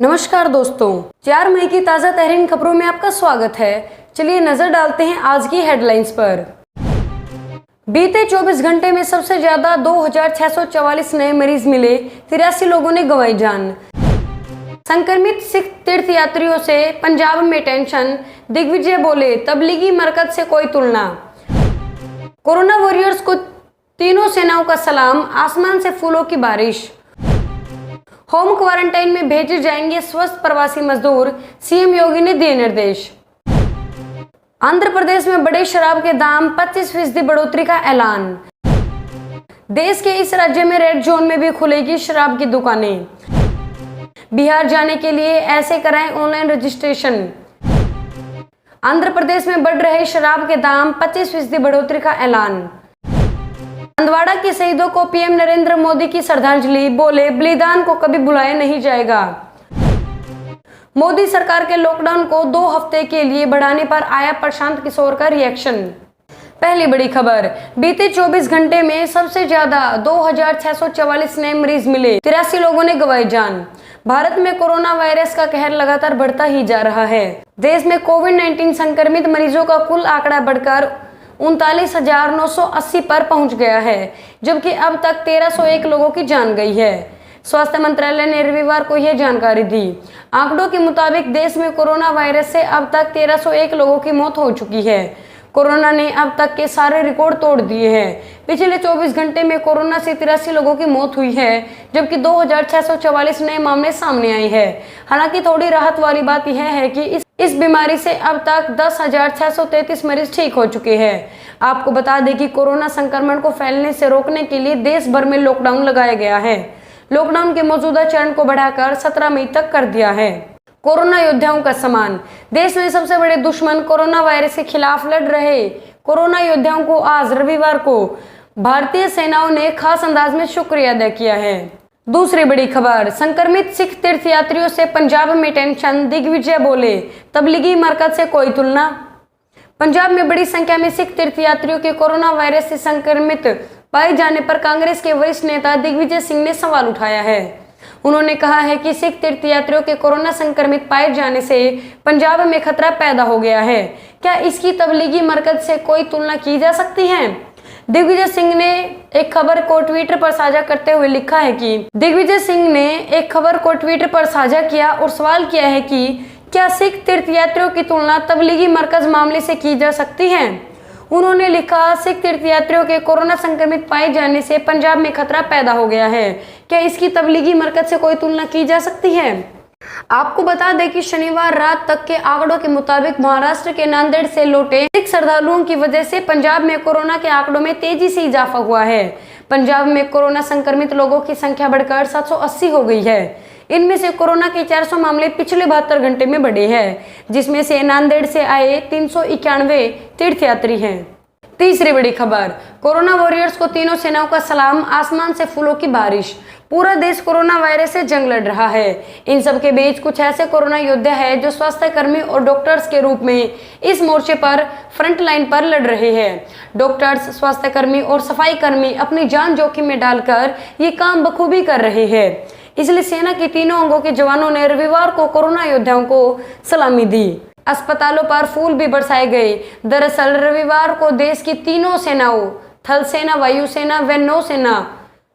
नमस्कार दोस्तों, 4 मई की ताज़ा तहरीन खबरों में आपका स्वागत है। चलिए नजर डालते हैं आज की हेडलाइंस पर। बीते 24 घंटे में सबसे ज्यादा 2644 नए मरीज मिले, 83 लोगों ने गंवाई जान। संक्रमित सिख तीर्थयात्रियों से पंजाब में टेंशन, दिग्विजय बोले तबलीगी मरकज से कोई तुलना। कोरोना वॉरियर्स को तीनों सेनाओं का सलाम, आसमान से फूलों की बारिश। होम क्वारंटाइन में भेजे जाएंगे स्वस्थ प्रवासी मजदूर, सीएम योगी ने दिए निर्देश। आंध्र प्रदेश में बढ़े शराब के दाम, 25% बढ़ोतरी का ऐलान। देश के इस राज्य में रेड जोन में भी खुलेगी शराब की दुकानें। बिहार जाने के लिए ऐसे कराएं ऑनलाइन रजिस्ट्रेशन। आंध्र प्रदेश में बढ़ रहे शराब के दाम, 25% बढ़ोतरी का ऐलान। हंदवाड़ा के शहीदों को पीएम नरेंद्र मोदी की श्रद्धांजलि, बोले बलिदान को कभी भुलाया नहीं जाएगा। मोदी सरकार के लॉकडाउन को 2 हफ्ते के लिए बढ़ाने पर आया प्रशांत किशोर का रिएक्शन। पहली बड़ी खबर, बीते 24 घंटे में सबसे ज्यादा 2644 नए मरीज मिले, 83 लोगों ने गंवाई जान। भारत में कोरोना वायरस का कहर लगातार बढ़ता ही जा रहा है। देश में कोविड-19 संक्रमित मरीजों का कुल आंकड़ा बढ़कर 39,980 पर पहुंच गया है, जबकि अब तक 1301 लोगों की जान गई है। स्वास्थ्य मंत्रालय ने रविवार को यह जानकारी दी। आंकड़ों के मुताबिक देश में कोरोना वायरस से अब तक 1301 लोगों की मौत हो चुकी है। कोरोना ने अब तक के सारे रिकॉर्ड तोड़ दिए हैं। पिछले 24 घंटे में कोरोना से 83 लोगों की मौत हुई है, जबकि 2644 नए मामले सामने आए हैं। हालांकि थोड़ी राहत वाली बात यह है कि इस बीमारी से अब तक 10,633 मरीज ठीक हो चुके हैं। आपको बता दें कि कोरोना संक्रमण को फैलने से रोकने के लिए देश भर में लॉकडाउन लगाया गया है। लॉकडाउन के मौजूदा चरण को बढ़ाकर 17 मई तक कर दिया है। कोरोना योद्धाओं का सम्मान, देश में सबसे बड़े दुश्मन कोरोना वायरस के खिलाफ लड़ रहे कोरोना योद्धाओं को आज रविवार को भारतीय सेनाओं ने खास अंदाज में शुक्रिया अदा किया है। दूसरी बड़ी खबर, संक्रमित सिख तीर्थयात्रियों से पंजाब में टेंशन, दिग्विजय बोले तबलीगी मरकज से कोई तुलना। पंजाब में बड़ी संख्या में सिख तीर्थयात्रियों के कोरोना वायरस से संक्रमित पाए जाने पर कांग्रेस के वरिष्ठ नेता दिग्विजय सिंह ने सवाल उठाया है। उन्होंने कहा है कि सिख तीर्थयात्रियों के कोरोना संक्रमित पाए जाने से पंजाब में खतरा पैदा हो गया है। क्या इसकी तबलीगी मरकज से कोई तुलना की जा सकती है? दिग्विजय सिंह ने एक खबर को ट्विटर पर साझा करते हुए लिखा है कि दिग्विजय सिंह ने एक खबर को ट्विटर पर साझा किया और सवाल किया है कि क्या सिख तीर्थयात्रियों की तुलना तबलीगी मरकज मामले से की जा सकती है। उन्होंने लिखा, सिख तीर्थयात्रियों के कोरोना संक्रमित पाए जाने से पंजाब में खतरा पैदा हो गया है। क्या इसकी तबलीगी मरकज से कोई तुलना की जा सकती है? आपको बता दें कि शनिवार रात तक के आंकड़ों के मुताबिक महाराष्ट्र के नांदेड़ से लौटे सिख श्रद्धालुओं की वजह से पंजाब में कोरोना के आंकड़ों में तेजी से इजाफा हुआ है। पंजाब में कोरोना संक्रमित लोगों की संख्या बढ़कर 780 हो गई है। इनमें से कोरोना के 400 मामले पिछले 72 घंटे में बढ़े हैं, जिसमें से नांदेड़ से आए 391 तीर्थयात्री हैं। तीसरी बड़ी खबर, कोरोना वॉरियर्स को तीनों सेनाओं का सलाम, आसमान से फूलों की बारिश। पूरा देश कोरोना वायरस से जंग लड़ रहा है। इन सब के बीच कुछ ऐसे कोरोना योद्धा हैं जो स्वास्थ्य कर्मी और डॉक्टर्स के रूप में इस मोर्चे पर फ्रंट लाइन पर लड़ रहे हैं। डॉक्टर्स, स्वास्थ्य कर्मी और सफाई कर्मी अपनी जान जोखिम में डालकर ये काम बखूबी कर रहे हैं। इसलिए सेना के तीनों अंगों के जवानों ने रविवार को कोरोना योद्धाओं को सलामी दी। अस्पतालों पर फूल भी बरसाए गए। दरअसल रविवार को देश की तीनों सेनाओं, थल सेना, वायुसेना व नौसेना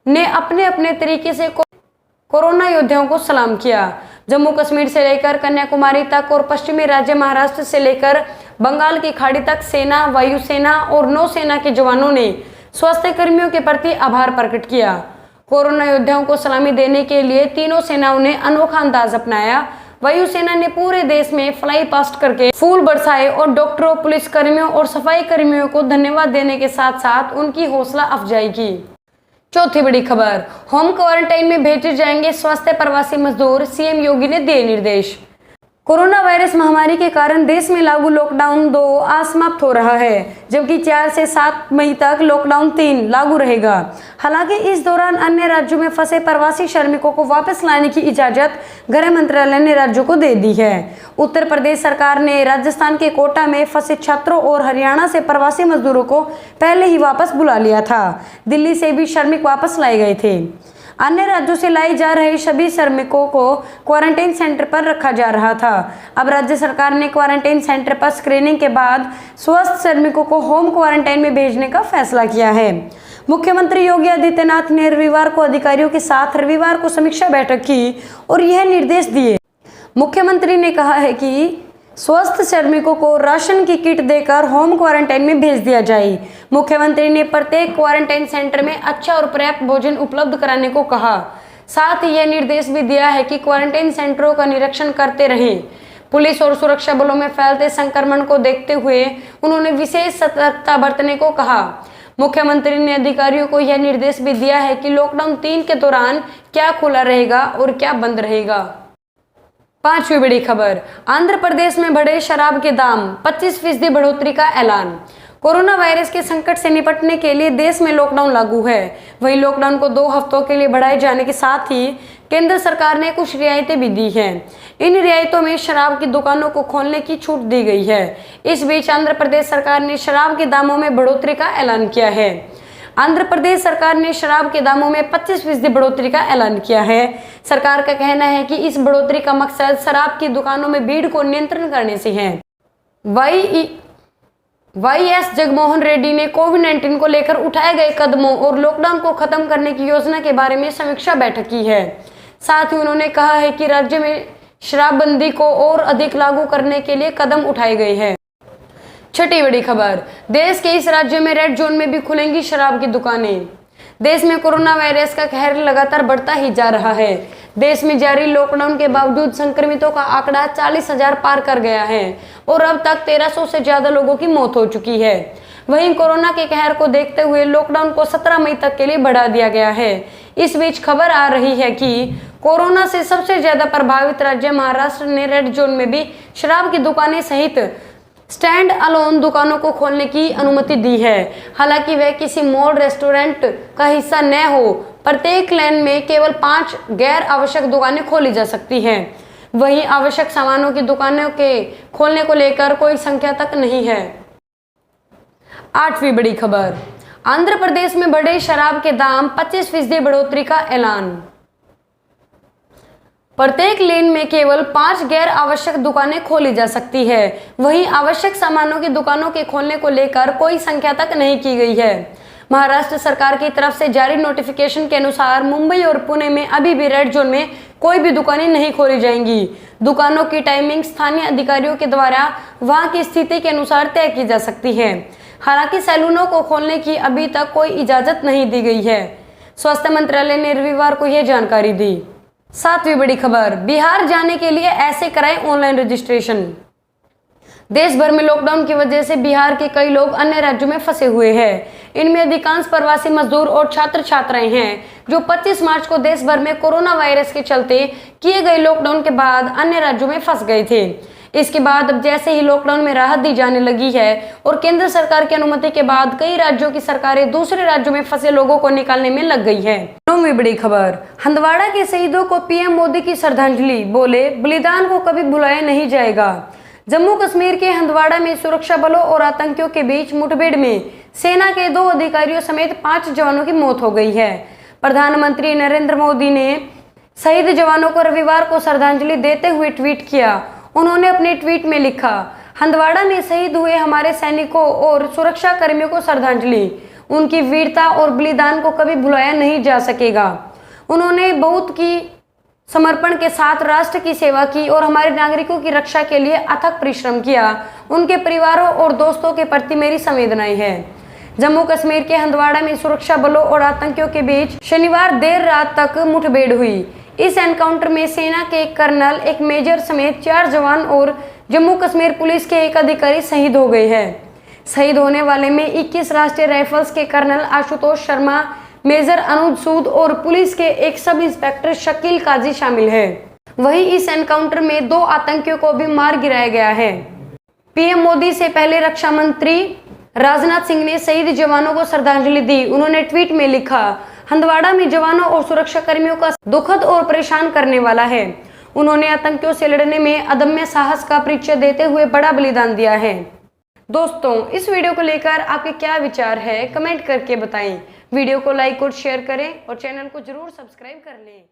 ने अपने अपने तरीके से कोरोना योद्धाओं को सलाम किया। जम्मू कश्मीर से लेकर कन्याकुमारी तक और पश्चिमी राज्य महाराष्ट्र से लेकर बंगाल की खाड़ी तक सेना, वायुसेना और नौसेना के जवानों ने स्वास्थ्य कर्मियों के प्रति आभार प्रकट किया। कोरोना योद्धाओं को सलामी देने के लिए तीनों सेनाओं ने अनोखा अंदाज अपनाया। वायुसेना ने पूरे देश में फ्लाई पास्ट करके फूल बरसाए और डॉक्टरों, पुलिस कर्मियों और सफाई कर्मियों को धन्यवाद देने के साथ साथ उनकी हौसला अफजाई की। चौथी बड़ी खबर, होम क्वारंटाइन में भेजे जाएंगे स्वास्थ्य प्रवासी मजदूर, सीएम योगी ने दिए निर्देश। कोरोना वायरस महामारी के कारण देश में लागू लॉकडाउन 2 आज समाप्त हो रहा है, जबकि 4 से 7 मई तक लॉकडाउन 3 लागू रहेगा। हालांकि इस दौरान अन्य राज्यों में फंसे प्रवासी श्रमिकों को वापस लाने की इजाजत गृह मंत्रालय ने राज्यों को दे दी है। उत्तर प्रदेश सरकार ने राजस्थान के कोटा में फंसे छात्रों और हरियाणा से प्रवासी मजदूरों को पहले ही वापस बुला लिया था। दिल्ली से भी श्रमिक वापस लाए गए थे। अन्य राज्यों से लाई जा रहे सभी श्रमिकों को क्वारंटाइन सेंटर पर रखा जा रहा था। अब राज्य सरकार ने क्वारंटाइन सेंटर पर स्क्रीनिंग के बाद स्वस्थ श्रमिकों को होम क्वारंटाइन में भेजने का फैसला किया है। मुख्यमंत्री योगी आदित्यनाथ ने रविवार को अधिकारियों के साथ रविवार को समीक्षा बैठक की और यह निर्देश दिए। मुख्यमंत्री ने कहा है कि स्वस्थ श्रमिकों को राशन की किट देकर होम क्वारंटाइन में भेज दिया जाए। मुख्यमंत्री ने प्रत्येक क्वारंटाइन सेंटर में अच्छा और पर्याप्त भोजन उपलब्ध कराने को कहा। साथ ही यह निर्देश भी दिया है कि क्वारंटाइन सेंटरों का निरीक्षण करते रहें। पुलिस और सुरक्षा बलों में फैलते संक्रमण को देखते हुए उन्होंने विशेष सतर्कता बरतने को कहा। मुख्यमंत्री ने अधिकारियों को यह निर्देश भी दिया है कि लॉकडाउन 3 के दौरान क्या खुला रहेगा और क्या बंद रहेगा। 5वीं बड़ी खबर, आंध्र प्रदेश में बढ़े शराब के दाम, 25% बढ़ोतरी का ऐलान। कोरोना वायरस के संकट से निपटने के लिए देश में लॉकडाउन लागू है। वहीं लॉकडाउन को 2 हफ्तों के लिए बढ़ाए जाने के साथ ही केंद्र सरकार ने कुछ रियायतें भी दी हैं। इन रियायतों में शराब की दुकानों को खोलने की छूट दी गई है। इस बीच आंध्र प्रदेश सरकार ने शराब के दामों में बढ़ोतरी का ऐलान किया है। आंध्र प्रदेश सरकार ने शराब के दामों में 25% बढ़ोतरी का ऐलान किया है। सरकार का कहना है कि इस बढ़ोतरी का मकसद शराब की दुकानों में भीड़ को नियंत्रण करने से है। वाईएस जगनमोहन रेड्डी ने कोविड-19 को लेकर उठाए गए कदमों और लॉकडाउन को खत्म करने की योजना के बारे में समीक्षा बैठक की है। साथ ही उन्होंने कहा है कि राज्य में शराबबंदी को और अधिक लागू करने के लिए कदम उठाए गए हैं। 6ठी बड़ी खबर, देश के इस राज्य में रेड जोन में भी खुलेंगी शराब की दुकानें। देश में कोरोना वायरस का कहर लगातार बढ़ता ही जा रहा है। देश में जारी लॉकडाउन के बावजूद संक्रमितों का आंकड़ा 40,000 पार कर गया है और अब तक 1300 से ज्यादा लोगों की मौत हो चुकी है। वहीं कोरोना के कहर को देखते हुए लॉकडाउन को 17 मई तक के लिए बढ़ा दिया गया है। इस बीच खबर आ रही है कि कोरोना से सबसे ज्यादा प्रभावित राज्य महाराष्ट्र ने रेड जोन में भी शराब की दुकानें सहित स्टैंड अलोन दुकानों को खोलने की अनुमति दी है। हालांकि वह किसी मॉल रेस्टोरेंट का हिस्सा न हो। प्रत्येक लेन में केवल 5 गैर आवश्यक दुकानें खोली जा सकती हैं। वहीं आवश्यक सामानों की दुकानों के खोलने को लेकर कोई संख्या तक नहीं है। 8वीं बड़ी खबर, आंध्र प्रदेश में बढ़े शराब के दाम, 25% बढ़ोतरी का ऐलान। प्रत्येक लेन में केवल 5 गैर आवश्यक दुकानें खोली जा सकती है। वहीं आवश्यक सामानों की दुकानों के खोलने को लेकर कोई संख्या तक नहीं की गई है। महाराष्ट्र सरकार की तरफ से जारी नोटिफिकेशन के अनुसार मुंबई और पुणे में अभी भी रेड जोन में कोई भी दुकानें नहीं खोली जाएंगी। दुकानों की टाइमिंग स्थानीय अधिकारियों के द्वारा वहां की स्थिति के अनुसार तय की जा सकती है। हालांकि सैलूनों को खोलने की अभी तक कोई इजाजत नहीं दी गई है। स्वास्थ्य मंत्रालय ने रविवार को यह जानकारी दी। 7वीं बड़ी खबर, बिहार जाने के लिए ऐसे कराएं ऑनलाइन रजिस्ट्रेशन। देश भर में लॉकडाउन की वजह से बिहार के कई लोग अन्य राज्यों में फंसे हुए हैं। इनमें अधिकांश प्रवासी मजदूर और छात्र छात्राएं हैं जो 25 मार्च को देश भर में कोरोना वायरस के चलते किए गए लॉकडाउन के बाद अन्य राज्यों में फंस गए थे। इसके बाद अब जैसे ही लॉकडाउन में राहत दी जाने लगी है और केंद्र सरकार की अनुमति के बाद कई राज्यों की सरकारें दूसरे राज्यों में फंसे लोगों को निकालने में लग गई है। 9वीं बड़ी खबर, हंदवाड़ा के शहीदों को पीएम मोदी की श्रद्धांजलि, बोले बलिदान को कभी भुलाया नहीं जाएगा। जम्मू कश्मीर के हंदवाड़ा में सुरक्षा बलों और आतंकियों के बीच मुठभेड़ में सेना के 2 अधिकारियों समेत 5 जवानों की मौत हो गई है। प्रधानमंत्री नरेंद्र मोदी ने शहीद जवानों को रविवार को श्रद्धांजलि देते हुए ट्वीट किया। उन्होंने अपने ट्वीट में लिखा, हंदवाड़ा में शहीद हुए हमारे सैनिकों और सुरक्षा कर्मियों को श्रद्धांजलि। उनकी वीरता और बलिदान को कभी भुलाया नहीं जा सकेगा। उन्होंने बहुत की समर्पण के साथ राष्ट्र की सेवा की और हमारे नागरिकों की रक्षा के लिए अथक परिश्रम किया। उनके परिवारों और दोस्तों के प्रति मेरी संवेदनाएं हैं। जम्मू कश्मीर के हंदवाड़ा में सुरक्षा बलों और आतंकियों के बीच शनिवार देर रात तक मुठभेड़ हुई। इस एनकाउंटर में सेना के एक कर्नल, एक मेजर समेत 4 जवान और जम्मू कश्मीर पुलिस के एक अधिकारी शहीद हो गए हैं। शहीद होने वाले में 21 राष्ट्रीय राइफल्स के कर्नल आशुतोष शर्मा, मेजर अनुज सूद और पुलिस के एक सब इंस्पेक्टर शकील काजी शामिल है। वहीं इस एनकाउंटर में 2 आतंकियों को भी मार गिराया गया है। पीएम मोदी से पहले रक्षा मंत्री राजनाथ सिंह ने शहीद जवानों को श्रद्धांजलि दी। उन्होंने ट्वीट में लिखा, हंदवाड़ा में जवानों और सुरक्षा कर्मियों का दुखद और परेशान करने वाला है। उन्होंने आतंकियों से लड़ने में अदम्य साहस का परिचय देते हुए बड़ा बलिदान दिया है। दोस्तों, इस वीडियो को लेकर आपके क्या विचार है, कमेंट करके बताएं। वीडियो को लाइक और शेयर करें और चैनल को जरूर सब्सक्राइब कर लें।